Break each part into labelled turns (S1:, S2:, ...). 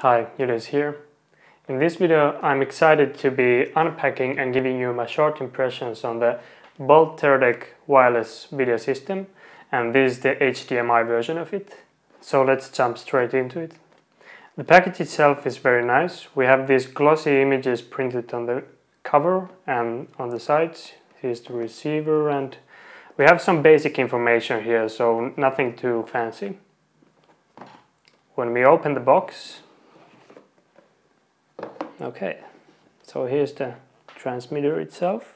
S1: Hi, Julius here. In this video I'm excited to be unpacking and giving you my short impressions on the Bolt Teradek wireless video system, and this is the HDMI version of it. So let's jump straight into it. The package itself is very nice. We have these glossy images printed on the cover and on the sides. Here's the receiver, and we have some basic information here, so nothing too fancy. When we open the box, okay, so here's the transmitter itself.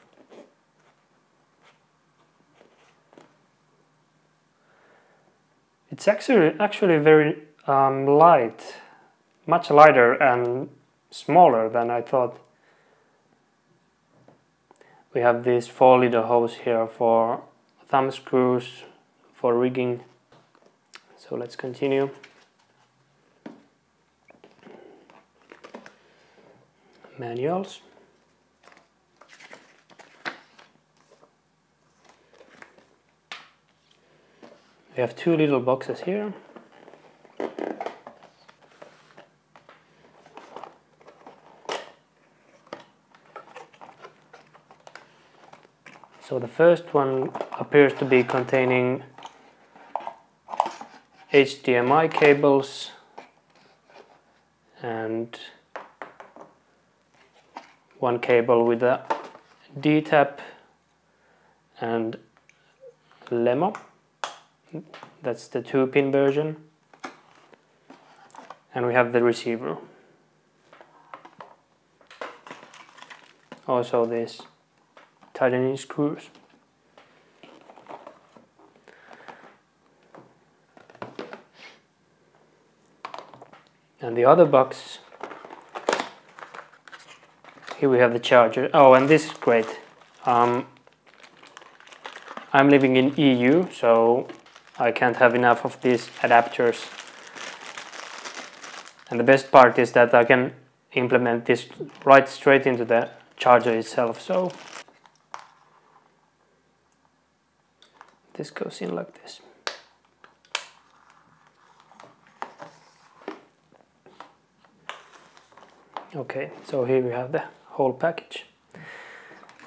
S1: It's actually very light, much lighter and smaller than I thought. We have these 4 little holes here for thumb screws for rigging. So let's continue. Manuals. We have 2 little boxes here. So the first one appears to be containing HDMI cables and one cable with a D-tap and LEMO. That's the 2-pin version. And we have the receiver. Also these tightening screws. And the other box, here we have the charger. Oh, and this is great. I'm living in EU, so I can't have enough of these adapters. And the best part is that I can implement this right straight into the charger itself. So this goes in like this. Okay, so here we have the whole package.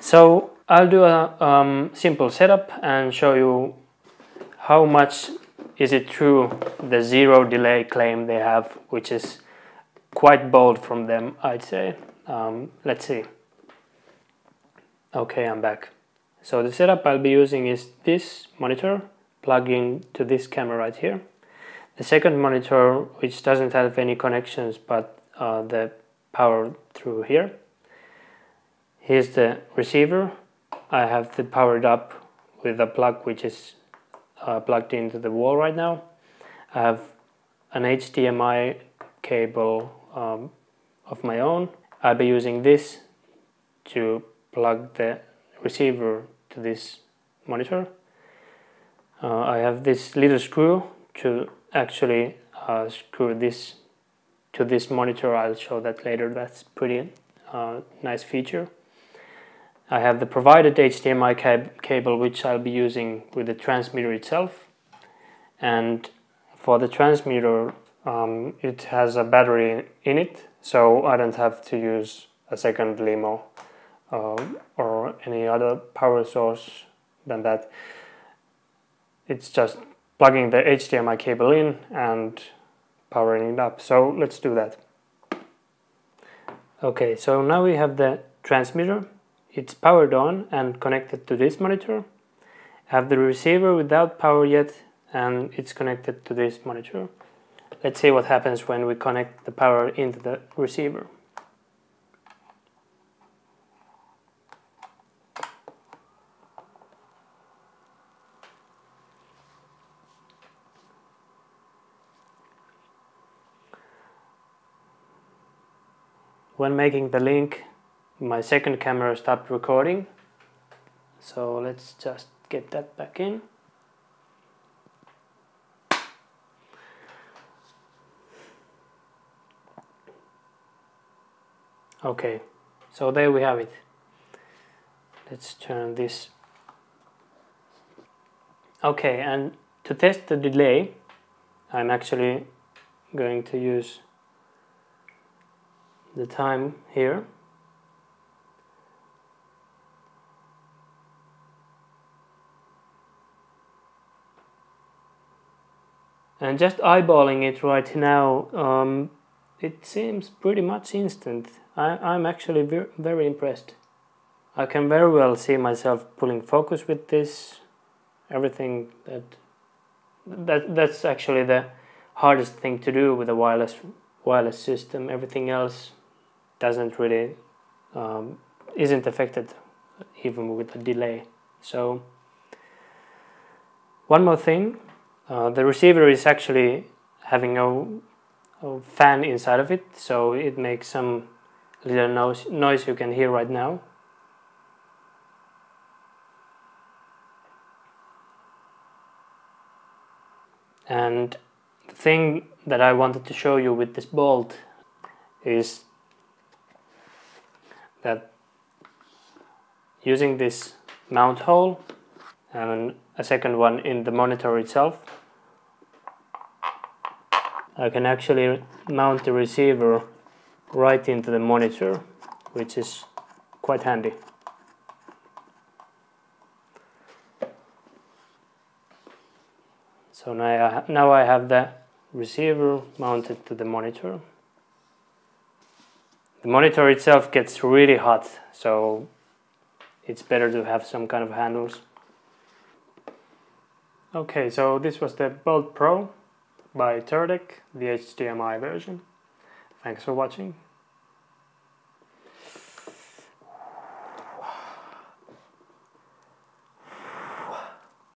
S1: So I'll do a simple setup and show you how much is it true the zero delay claim they have, which is quite bold from them, I'd say. Let's see. Okay, I'm back. So the setup I'll be using is this monitor plugging to this camera right here. The second monitor, which doesn't have any connections but the power through here. Here's the receiver. I have it powered up with a plug which is plugged into the wall right now. I have an HDMI cable of my own. I'll be using this to plug the receiver to this monitor. I have this little screw to actually screw this to this monitor. I'll show that later. That's pretty nice feature. I have the provided HDMI cable which I'll be using with the transmitter itself, and for the transmitter it has a battery in it, so I don't have to use a second LEMO or any other power source than that. It's just plugging the HDMI cable in and powering it up. So let's do that. Okay, so now we have the transmitter. It's powered on and connected to this monitor. I have the receiver without power yet, and it's connected to this monitor. Let's see what happens when we connect the power into the receiver. When making the link, my second camera stopped recording, so let's just get that back in. Okay, so there we have it. Let's turn this. Okay, and to test the delay, I'm actually going to use the time here. And just eyeballing it right now, it seems pretty much instant. I'm actually very impressed. I can very well see myself pulling focus with this. Everything that's actually the hardest thing to do with a wireless system. Everything else doesn't really isn't affected even with a delay. So one more thing, the receiver is actually having a fan inside of it, so it makes some little noise you can hear right now. And the thing that I wanted to show you with this bolt is that using this mount hole and a second one in the monitor itself, I can actually mount the receiver right into the monitor, which is quite handy. So now I have the receiver mounted to the monitor. The monitor itself gets really hot, so it's better to have some kind of handles. Okay, so this was the Bolt Pro by Teradek, the HDMI version. Thanks for watching.